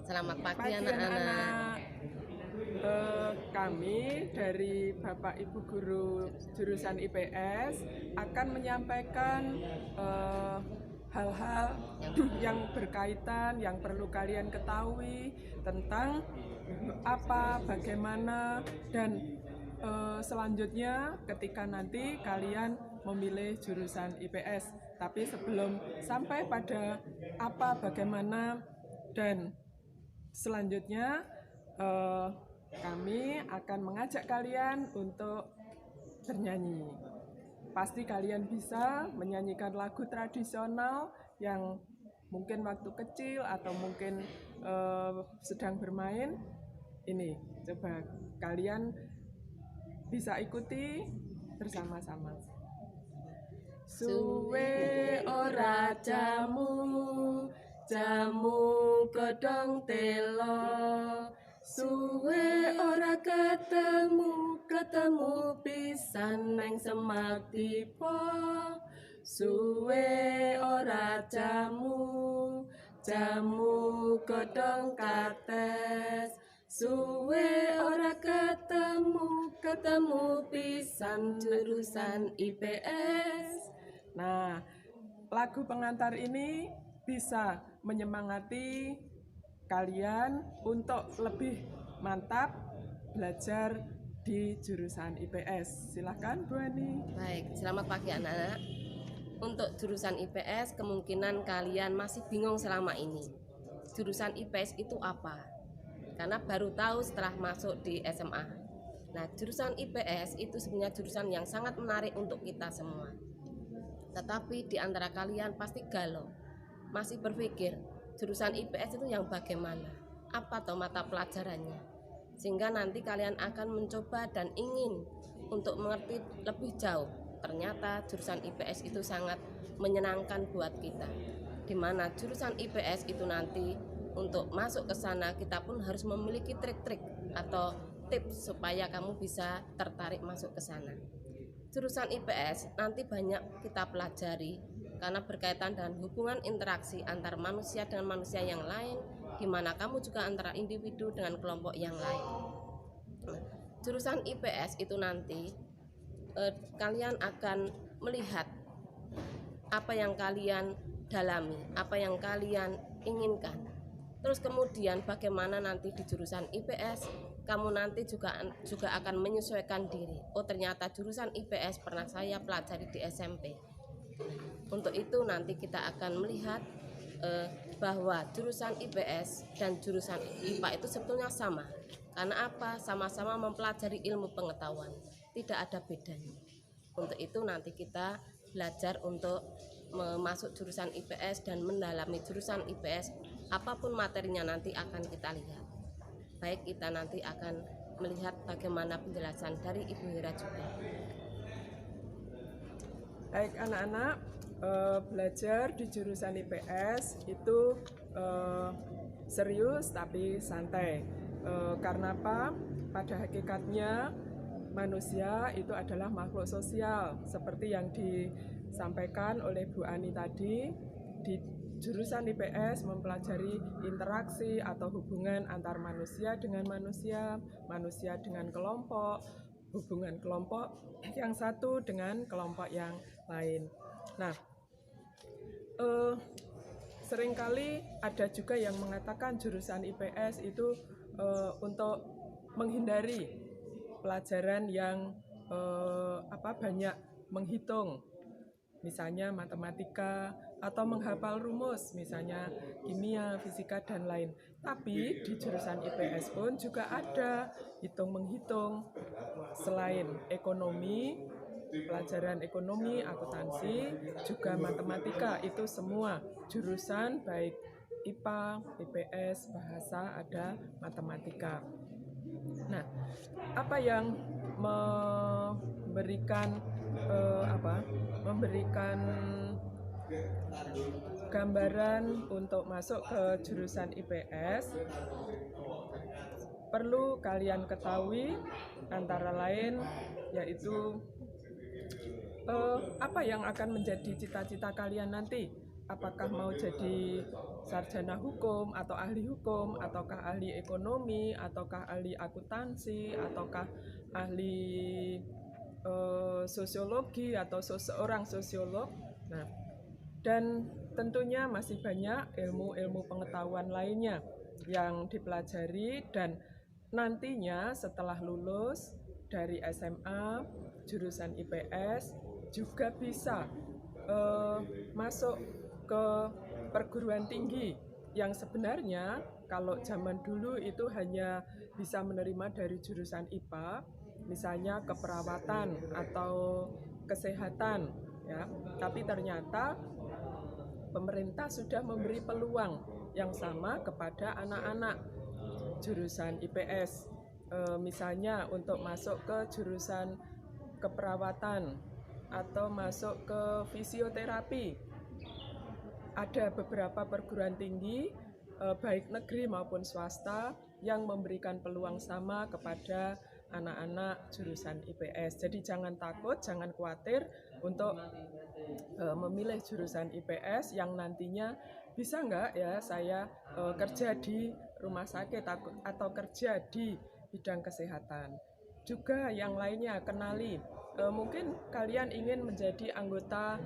Selamat pagi Pagi anak-anak. anak-anak. Kami dari Bapak Ibu Guru jurusan IPS akan menyampaikan hal-hal yang berkaitan, yang perlu kalian ketahui tentang apa, bagaimana, dan selanjutnya ketika nanti kalian memilih jurusan IPS. Tapi sebelum sampai pada apa, bagaimana, dan selanjutnya kami akan mengajak kalian untuk bernyanyi. Pasti kalian bisa menyanyikan lagu tradisional yang mungkin waktu kecil atau mungkin sedang bermain. Ini coba kalian bisa ikuti bersama-sama. Suwe ora jamu, jamu godhong telo. Suwe ora ketemu, ketemu pisan neng semak tiba. Suwe ora jamu, jamu godhong kates. Suwe ora ketemu, ketemu pisan jurusan IPS. Nah, lagu pengantar ini bisa menyemangati kalian untuk lebih mantap belajar di jurusan IPS. Silahkan Bu Ani. Baik, selamat pagi anak-anak. Untuk jurusan IPS, kemungkinan kalian masih bingung selama ini. Jurusan IPS itu apa? Karena baru tahu setelah masuk di SMA. Nah, jurusan IPS itu sebenarnya jurusan yang sangat menarik untuk kita semua. Tetapi di antara kalian pasti galau, masih berpikir jurusan IPS itu yang bagaimana, apa atau mata pelajarannya, sehingga nanti kalian akan mencoba dan ingin untuk mengerti lebih jauh. Ternyata jurusan IPS itu sangat menyenangkan buat kita, dimana jurusan IPS itu nanti untuk masuk ke sana kita pun harus memiliki trik-trik atau tips supaya kamu bisa tertarik masuk ke sana. Jurusan IPS nanti banyak kita pelajari karena berkaitan dengan hubungan interaksi antar manusia dengan manusia yang lain, di mana kamu juga antara individu dengan kelompok yang lain. Jurusan IPS itu nanti kalian akan melihat apa yang kalian dalami, apa yang kalian inginkan. Terus kemudian bagaimana nanti di jurusan IPS kamu nanti juga akan menyesuaikan diri. Oh, ternyata jurusan IPS pernah saya pelajari di SMP. Untuk itu nanti kita akan melihat bahwa jurusan IPS dan jurusan IPA itu sebetulnya sama. Karena apa? Sama-sama mempelajari ilmu pengetahuan. Tidak ada bedanya. Untuk itu nanti kita belajar untuk masuk jurusan IPS dan mendalami jurusan IPS. Apapun materinya nanti akan kita lihat. Baik, kita nanti akan melihat bagaimana penjelasan dari Ibu Hera juga. Baik anak-anak, belajar di jurusan IPS itu serius tapi santai. Karena apa? Pada hakikatnya manusia itu adalah makhluk sosial, seperti yang disampaikan oleh Bu Ani tadi. Di jurusan IPS mempelajari interaksi atau hubungan antar manusia dengan manusia, manusia dengan kelompok, hubungan kelompok yang satu dengan kelompok yang lain. Nah, seringkali ada juga yang mengatakan jurusan IPS itu untuk menghindari pelajaran yang banyak menghitung, misalnya matematika atau menghafal rumus, misalnya kimia, fisika, dan lain. Tapi di jurusan IPS pun juga ada hitung-menghitung. Selain ekonomi, pelajaran ekonomi, akuntansi, juga matematika, itu semua jurusan baik IPA, IPS, bahasa, ada matematika. Nah, apa yang memberikan gambaran untuk masuk ke jurusan IPS, perlu kalian ketahui antara lain yaitu apa yang akan menjadi cita-cita kalian nanti apakah mau jadi sarjana hukum atau ahli hukum, ataukah ahli ekonomi, ataukah ahli akuntansi, ataukah ahli sosiologi atau seorang sosiolog. Nah, dan tentunya masih banyak ilmu-ilmu pengetahuan lainnya yang dipelajari, dan nantinya setelah lulus dari SMA jurusan IPS juga bisa masuk ke perguruan tinggi yang sebenarnya kalau zaman dulu itu hanya bisa menerima dari jurusan IPA, misalnya keperawatan atau kesehatan, ya. Tapi ternyata pemerintah sudah memberi peluang yang sama kepada anak-anak jurusan IPS. Misalnya untuk masuk ke jurusan keperawatan atau masuk ke fisioterapi. Ada beberapa perguruan tinggi baik negeri maupun swasta yang memberikan peluang sama kepada anak-anak jurusan IPS. Jadi jangan takut, jangan khawatir untuk memilih jurusan IPS yang nantinya bisa nggak ya saya kerja di rumah sakit atau kerja di bidang kesehatan. Juga yang lainnya, kenali, mungkin kalian ingin menjadi anggota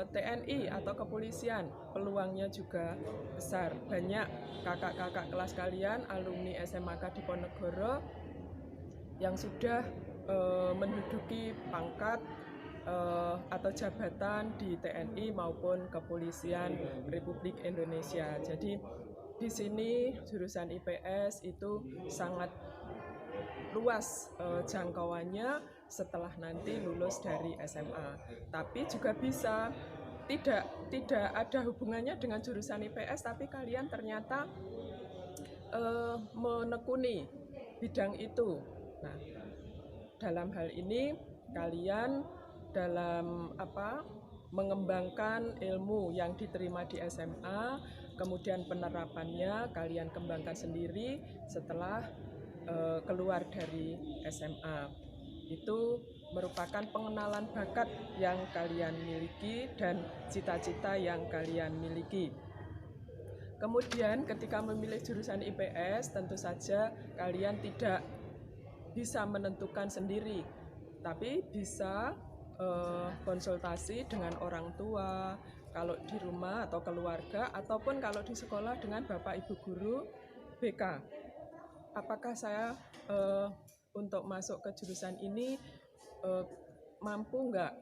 TNI atau kepolisian, peluangnya juga besar. Banyak kakak-kakak kelas kalian, alumni SMAK Diponegoro yang sudah menduduki pangkat atau jabatan di TNI maupun Kepolisian Republik Indonesia. Jadi di sini jurusan IPS itu sangat luas jangkauannya setelah nanti lulus dari SMA. Tapi juga bisa tidak ada hubungannya dengan jurusan IPS, tapi kalian ternyata menekuni bidang itu. Nah, dalam hal ini kalian dalam mengembangkan ilmu yang diterima di SMA, kemudian penerapannya kalian kembangkan sendiri setelah keluar dari SMA. Itu merupakan pengenalan bakat yang kalian miliki dan cita-cita yang kalian miliki. Kemudian ketika memilih jurusan IPS, tentu saja kalian tidak bisa menentukan sendiri, tapi bisa konsultasi dengan orang tua kalau di rumah atau keluarga, ataupun kalau di sekolah dengan Bapak Ibu Guru BK. Apakah saya untuk masuk ke jurusan ini mampu nggak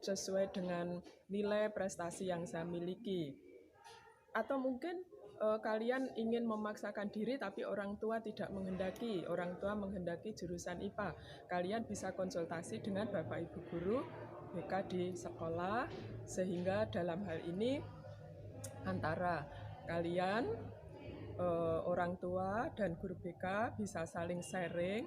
sesuai dengan nilai prestasi yang saya miliki? Atau mungkin kalian ingin memaksakan diri tapi orang tua tidak menghendaki, orang tua menghendaki jurusan IPA. Kalian bisa konsultasi dengan Bapak Ibu Guru BK di sekolah, sehingga dalam hal ini antara kalian orang tua dan guru BK bisa saling sharing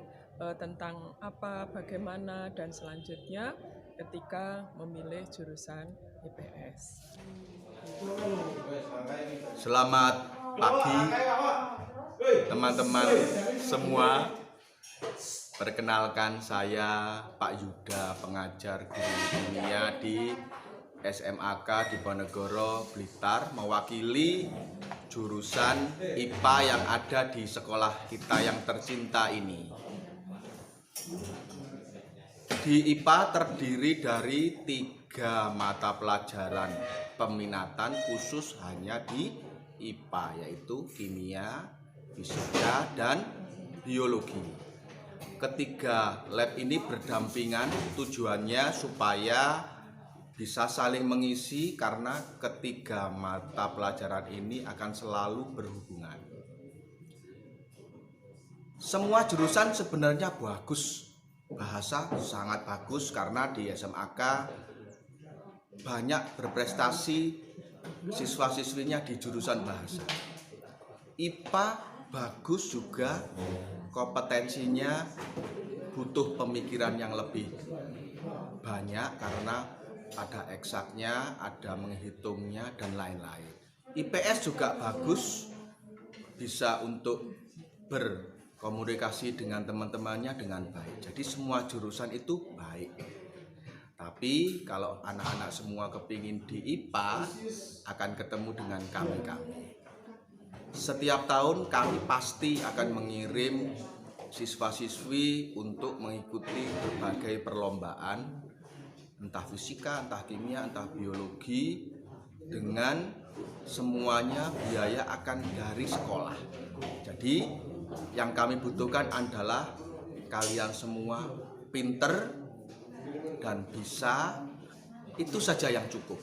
tentang apa, bagaimana, dan selanjutnya ketika memilih jurusan IPS. Selamat pagi teman-teman semua. Perkenalkan, saya Pak Yuda, pengajar guru kimia di SMAK Diponegoro, Blitar, mewakili jurusan IPA yang ada di sekolah kita yang tercinta ini. Di IPA terdiri dari 3 mata pelajaran peminatan khusus hanya di IPA, yaitu kimia, fisika, dan biologi. Ketiga lab ini berdampingan, tujuannya supaya bisa saling mengisi karena ketiga mata pelajaran ini akan selalu berhubungan. Semua jurusan sebenarnya bagus, bahasa sangat bagus karena di SMAK banyak berprestasi siswa-siswinya di jurusan bahasa. IPA bagus juga, kompetensinya butuh pemikiran yang lebih banyak karena ada eksaknya, ada menghitungnya, dan lain-lain. IPS juga bagus, bisa untuk berkomunikasi dengan teman-temannya dengan baik. Jadi semua jurusan itu baik. Tapi kalau anak-anak semua kepingin di IPA, akan ketemu dengan kami. Setiap tahun kami pasti akan mengirim siswa-siswi untuk mengikuti berbagai perlombaan, entah fisika, entah kimia, entah biologi, dengan semuanya biaya akan dari sekolah. Jadi yang kami butuhkan adalah kalian semua pinter dan bisa, itu saja yang cukup.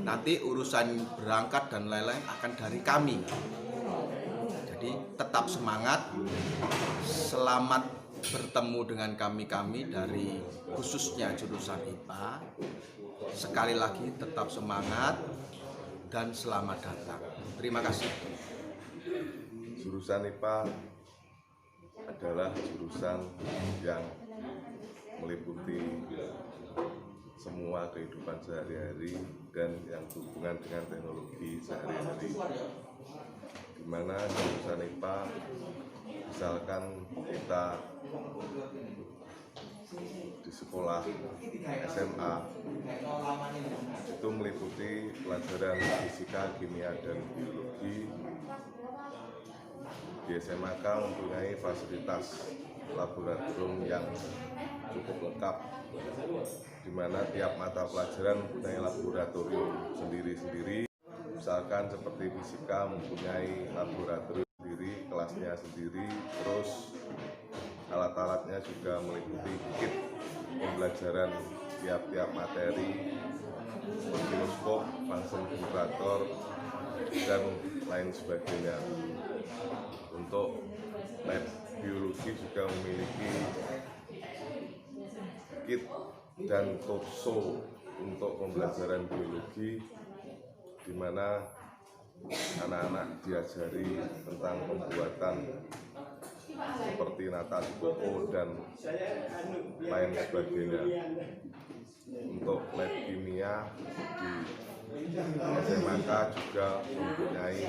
Nanti urusan berangkat dan lain-lain akan dari kami. Jadi tetap semangat, selamat bertemu dengan kami dari khususnya jurusan IPA. Sekali lagi tetap semangat dan selamat datang. Terima kasih. Jurusan IPA adalah jurusan yang meliputi semua kehidupan sehari-hari dan yang berhubungan dengan teknologi sehari-hari. Di mana jurusan IPA, misalkan kita di sekolah SMA, itu meliputi pelajaran fisika, kimia, dan biologi. Di SMAK mempunyai fasilitas laboratorium yang cukup lengkap, di mana tiap mata pelajaran mempunyai laboratorium sendiri-sendiri. Misalkan seperti fisika mempunyai laboratorium sendiri, kelasnya sendiri, terus alat-alatnya juga meliputi kit pembelajaran tiap-tiap materi, osiloskop, function generator, dan lain sebagainya. Untuk lab biologi juga memiliki kit dan torso untuk pembelajaran biologi, di mana anak-anak diajari tentang pembuatan seperti natasi koko dan lain sebagainya. Untuk lab kimia di SMAK juga mempunyai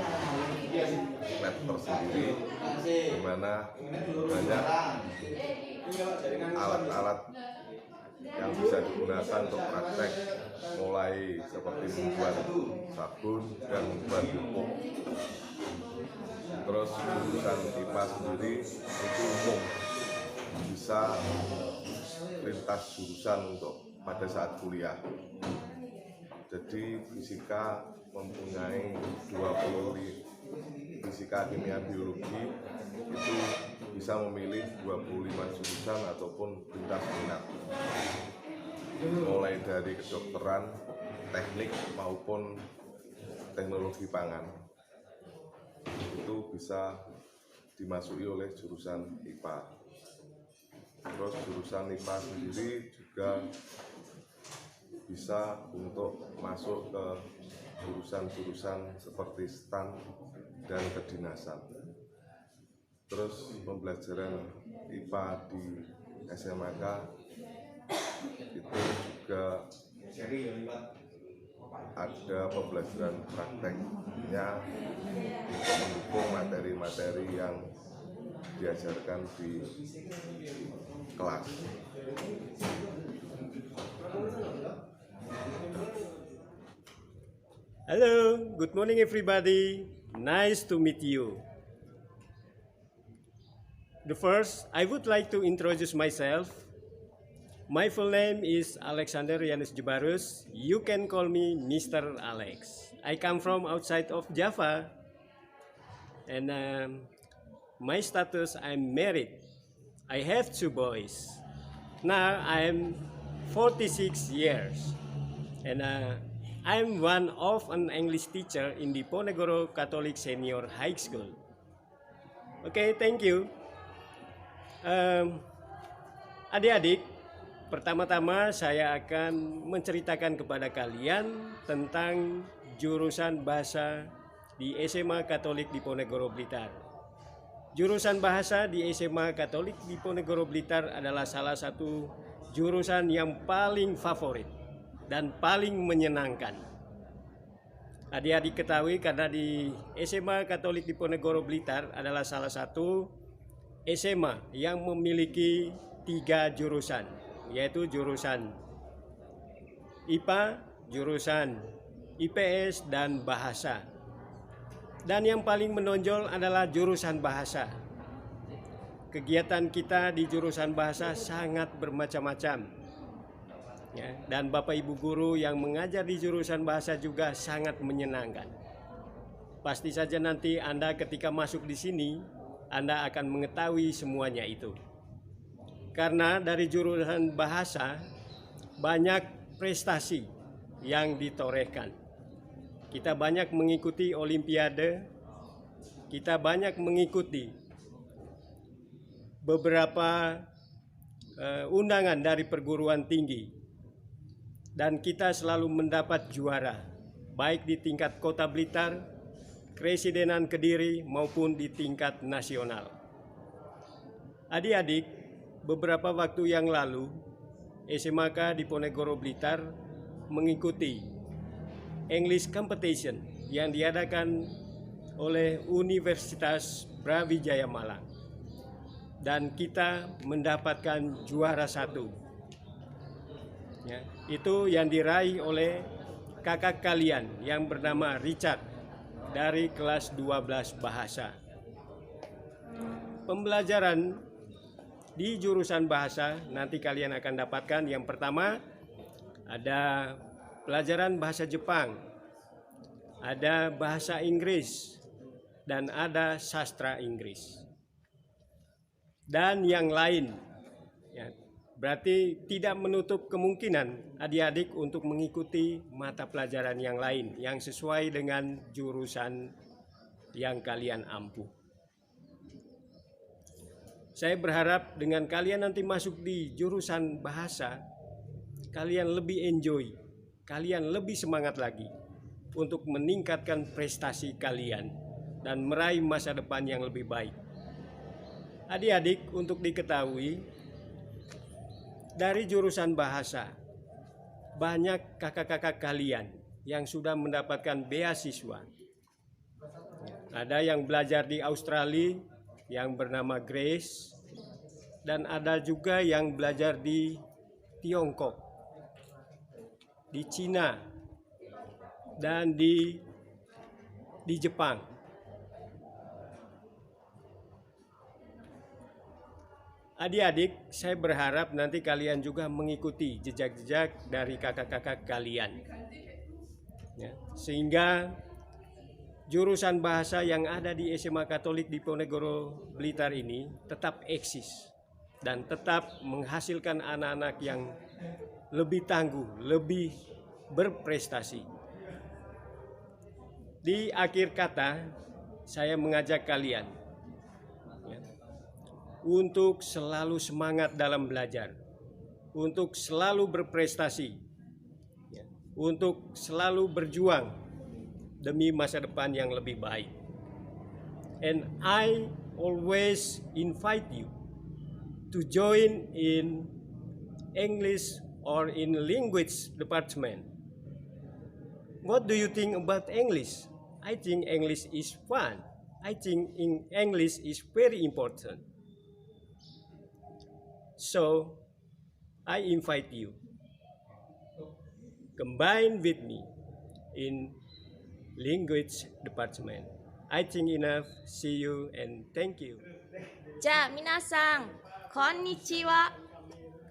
lab tersendiri, di mana banyak alat-alat yang bisa digunakan untuk praktek, mulai seperti membuat sabun dan membuat pupuk. Terus jurusan IPA sendiri itu umum, bisa lintas jurusan untuk pada saat kuliah. Jadi fisika mempunyai 20 fisika, kimia, biologi itu bisa memilih 25 jurusan ataupun lintas minat, mulai dari kedokteran, teknik maupun teknologi pangan. Itu bisa dimasuki oleh jurusan IPA. Terus jurusan IPA sendiri juga bisa untuk masuk ke jurusan-jurusan seperti STAN dan kedinasan. Terus pembelajaran IPA di SMAK itu juga ada pembelajaran prakteknya untuk mendukung materi-materi yang diajarkan di kelas. Hello, good morning everybody. Nice to meet you. The first, I would like to introduce myself. My full name is Alexander Yanus Jebarus. You can call me Mr. Alex. I come from outside of Java, and my status, I'm married. I have 2 boys. Now I'm 46 years, and I'm one of an English teacher in the Ponegoro Catholic Senior High School. Okay, thank you. Adik-adik, pertama-tama saya akan menceritakan kepada kalian tentang jurusan bahasa di SMA Katolik di Ponegoro Blitar. Jurusan bahasa di SMA Katolik di Ponegoro Blitar adalah salah satu jurusan yang paling favorit dan paling menyenangkan. Adik-adik ketahui karena di SMA Katolik di Ponegoro Blitar adalah salah satu SMA yang memiliki 3 jurusan, yaitu jurusan IPA, jurusan IPS, dan bahasa. Dan yang paling menonjol adalah jurusan bahasa. Kegiatan kita di jurusan bahasa sangat bermacam-macam. Ya, dan Bapak Ibu guru yang mengajar di jurusan bahasa juga sangat menyenangkan. Pasti saja nanti Anda ketika masuk di sini, Anda akan mengetahui semuanya itu. Karena dari jurusan bahasa banyak prestasi yang ditorehkan. Kita banyak mengikuti olimpiade, kita banyak mengikuti beberapa undangan dari perguruan tinggi, dan kita selalu mendapat juara, baik di tingkat Kota Blitar, Kresidenan Kediri, maupun di tingkat nasional. Adik-adik, beberapa waktu yang lalu, SMAK Diponegoro Blitar mengikuti English Competition yang diadakan oleh Universitas Brawijaya Malang, dan kita mendapatkan juara 1. Ya, itu yang diraih oleh kakak kalian yang bernama Richard dari kelas 12 bahasa. Pembelajaran di jurusan bahasa nanti kalian akan dapatkan yang pertama ada pelajaran bahasa Jepang, ada bahasa Inggris, dan ada sastra Inggris. Dan yang lain, ya, berarti tidak menutup kemungkinan adik-adik untuk mengikuti mata pelajaran yang lain yang sesuai dengan jurusan yang kalian ampuh. Saya berharap dengan kalian nanti masuk di jurusan bahasa, kalian lebih enjoy, kalian lebih semangat lagi untuk meningkatkan prestasi kalian dan meraih masa depan yang lebih baik. Adik-adik, untuk diketahui, dari jurusan bahasa, banyak kakak-kakak kalian yang sudah mendapatkan beasiswa. Ada yang belajar di Australia yang bernama Grace, dan ada juga yang belajar di Tiongkok, di Cina, dan di Jepang. Adik-adik, saya berharap nanti kalian juga mengikuti jejak-jejak dari kakak-kakak kalian, ya, sehingga jurusan bahasa yang ada di SMA Katolik Diponegoro Blitar ini tetap eksis dan tetap menghasilkan anak-anak yang lebih tangguh, lebih berprestasi. Di akhir kata, saya mengajak kalian, ya, untuk selalu semangat dalam belajar, untuk selalu berprestasi, ya, untuk selalu berjuang demi masa depan yang lebih baik. And I always invite you to join in English or in language department. What do you think about English? I think English is fun. I think English is very important. So, I invite you, combine with me in language department. I think enough. See you and thank you. じゃあ皆さん、こんにちは。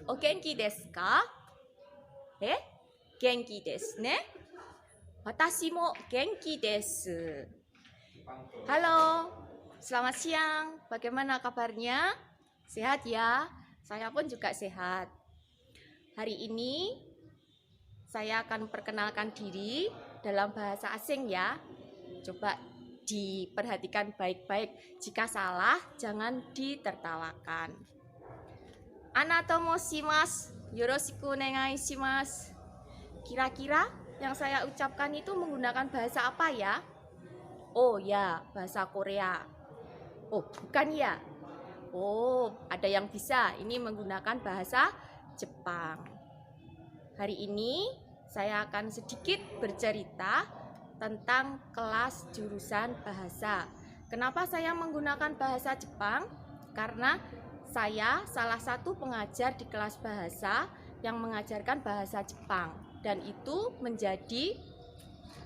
お元気ですか？元気ですね。私も元気です。Halo, selamat siang. Bagaimana kabarnya? Sehat ya? Saya pun juga sehat. Hari ini saya akan perkenalkan diri dalam bahasa asing ya. Coba diperhatikan baik-baik. Jika salah, jangan ditertawakan. Anatomo shimasu, yoroshiku onegai shimasu. Kira-kira yang saya ucapkan itu menggunakan bahasa apa ya? Oh ya, bahasa Korea. Oh, bukan ya? Oh, ada yang bisa. Ini menggunakan bahasa Jepang. Hari ini saya akan sedikit bercerita tentang kelas jurusan bahasa. Kenapa saya menggunakan bahasa Jepang? Karena saya salah satu pengajar di kelas bahasa yang mengajarkan bahasa Jepang. dan itu menjadi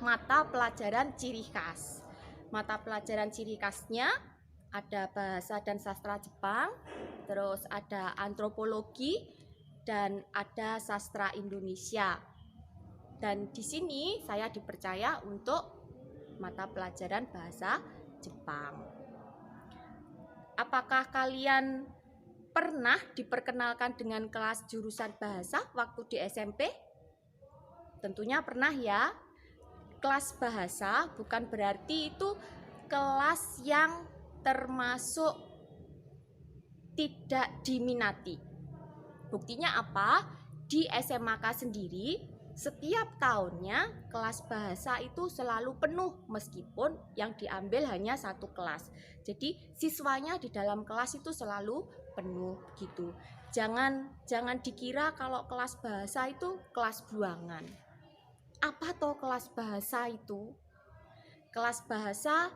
mata pelajaran ciri khas. Mata pelajaran ciri khasnya ada bahasa dan sastra Jepang, terus ada antropologi, dan ada sastra Indonesia. Dan di sini saya dipercaya untuk mata pelajaran bahasa Jepang. Apakah kalian pernah diperkenalkan dengan kelas jurusan bahasa waktu di SMP? Tentunya pernah ya. Kelas bahasa bukan berarti itu kelas yang termasuk tidak diminati. Buktinya apa? Di SMAK sendiri setiap tahunnya kelas bahasa itu selalu penuh meskipun yang diambil hanya satu kelas. Jadi siswanya di dalam kelas itu selalu penuh gitu. Jangan dikira kalau kelas bahasa itu kelas buangan. Apa toh kelas bahasa itu? Kelas bahasa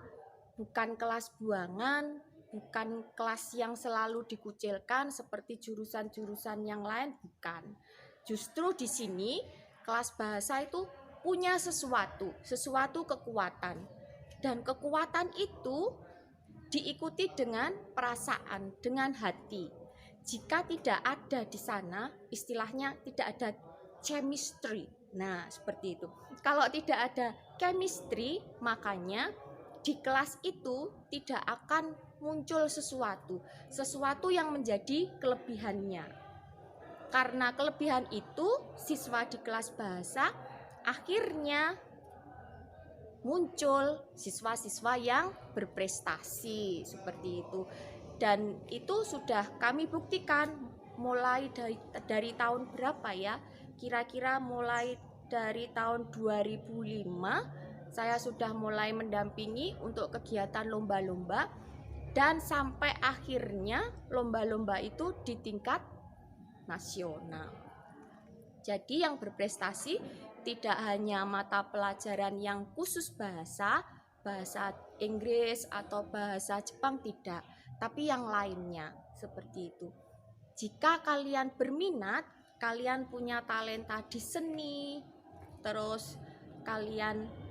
bukan kelas buangan, bukan kelas yang selalu dikucilkan seperti jurusan-jurusan yang lain, bukan. Justru di sini kelas bahasa itu punya sesuatu kekuatan. Dan kekuatan itu diikuti dengan perasaan, dengan hati. Jika tidak ada di sana, istilahnya tidak ada chemistry. Nah, seperti itu. Kalau tidak ada chemistry, makanya di kelas itu tidak akan muncul sesuatu yang menjadi kelebihannya. Karena kelebihan itu, siswa di kelas bahasa akhirnya muncul siswa-siswa yang berprestasi seperti itu. Dan itu sudah kami buktikan mulai dari tahun berapa ya? Kira-kira mulai dari tahun 2005 saya sudah mulai mendampingi untuk kegiatan lomba-lomba, dan sampai akhirnya lomba-lomba itu di tingkat nasional. Jadi yang berprestasi tidak hanya mata pelajaran yang khusus bahasa Inggris atau bahasa Jepang, tidak, tapi yang lainnya seperti itu. Jika kalian berminat, kalian punya talenta di seni, terus kalian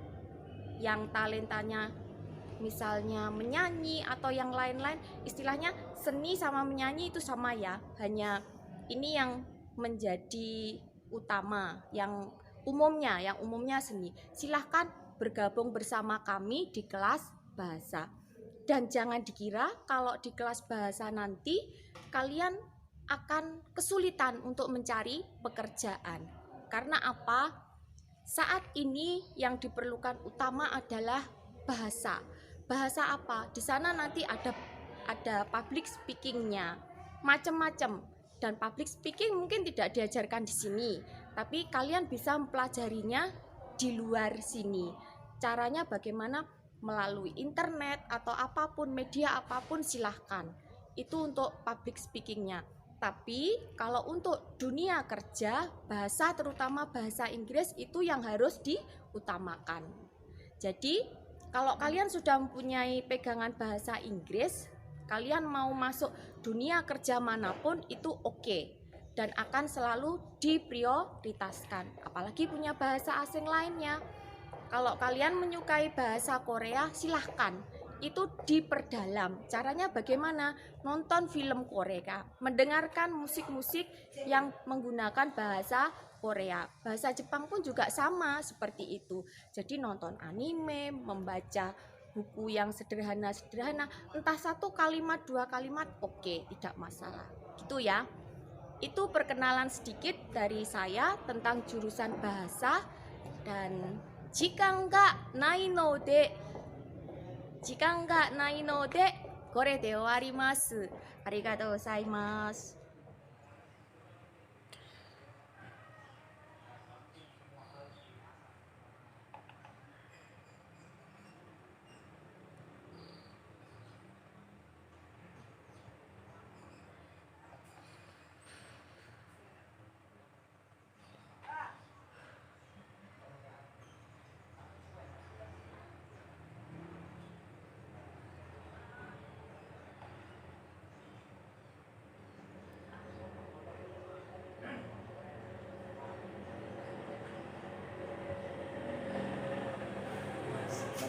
yang talentanya misalnya menyanyi atau yang lain-lain, istilahnya seni sama menyanyi itu sama ya, hanya ini yang menjadi utama, yang umumnya seni. Silahkan bergabung bersama kami di kelas bahasa. Dan jangan dikira kalau di kelas bahasa nanti kalian akan kesulitan untuk mencari pekerjaan. Karena apa? Saat ini yang diperlukan utama adalah bahasa. Bahasa apa? Di sana nanti ada public speakingnya, macam-macam. Dan public speaking mungkin tidak diajarkan di sini, tapi kalian bisa mempelajarinya di luar sini. Caranya bagaimana? Melalui internet atau apapun, media apapun silahkan. Itu untuk public speakingnya. Tapi kalau untuk dunia kerja, bahasa terutama bahasa Inggris itu yang harus diutamakan. Jadi kalau kalian sudah mempunyai pegangan bahasa Inggris, kalian mau masuk dunia kerja manapun itu oke, dan akan selalu diprioritaskan. Apalagi punya bahasa asing lainnya. Kalau kalian menyukai bahasa Korea, silahkan. Itu diperdalam. Caranya bagaimana? Nonton film Korea, mendengarkan musik-musik yang menggunakan bahasa Korea. Bahasa Jepang pun juga sama seperti itu. Jadi nonton anime, membaca buku yang sederhana-sederhana, entah satu kalimat, dua kalimat, oke, tidak masalah. Gitu ya. Itu perkenalan sedikit dari saya tentang jurusan bahasa. Dan jika enggak nai no de, kore de owarimasu. Arigatou gozaimasu.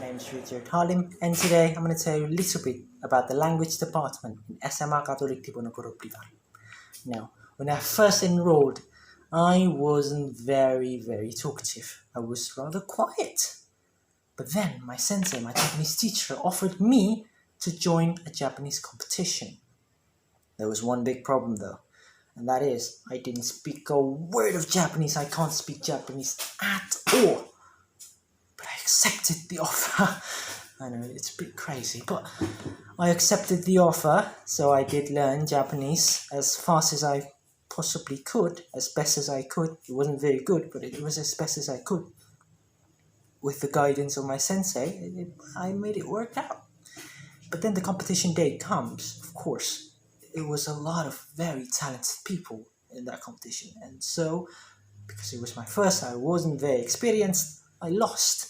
My name is Richard Halim, and today I'm going to tell you a little bit about the language department in SMA Katolik Diponegoro Blitar. Now, when I first enrolled, I wasn't very talkative. I was rather quiet. But then my sensei, my Japanese teacher, offered me to join a Japanese competition. There was one big problem though, and that is I didn't speak a word of Japanese. I can't speak Japanese at all. But I accepted the offer. I know it's a bit crazy, but I accepted the offer, so I did learn Japanese as fast as I possibly could, as best as I could. It wasn't very good, but it was as best as I could. With the guidance of my sensei, I made it work out. But then the competition day comes, of course. It was a lot of very talented people in that competition. And so, because it was my first, I wasn't very experienced, I lost.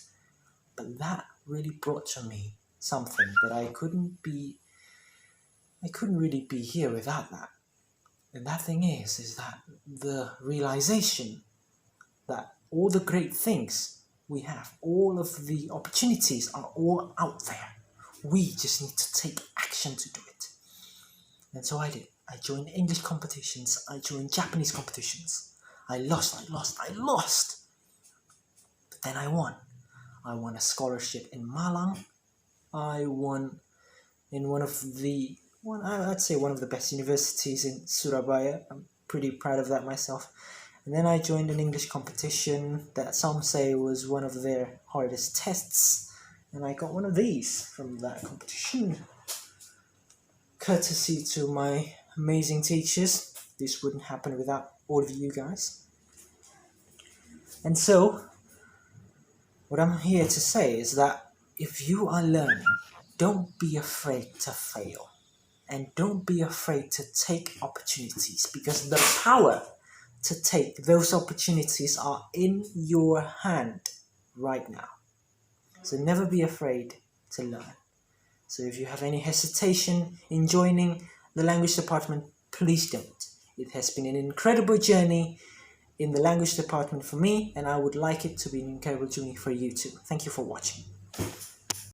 But that really brought to me something that I couldn't really be here without that. And that thing is that the realization that all the great things we have, all of the opportunities are all out there. We just need to take action to do it. And so I did. I joined English competitions. I joined Japanese competitions. I lost. But then I won. I won a scholarship in Malang. I won in I'd say one of the best universities in Surabaya. I'm pretty proud of that myself. And then I joined an English competition that some say was one of their hardest tests. And I got one of these from that competition. Courtesy to my amazing teachers. This wouldn't happen without all of you guys. And so, what I'm here to say is that if you are learning, don't be afraid to fail. And don't be afraid to take opportunities, because the power to take those opportunities are in your hand right now. So never be afraid to learn. So if you have any hesitation in joining the language department, please don't. It has been an incredible journey in the language department for me, and I would like it to be an incredible journey for you too. Thank you for watching.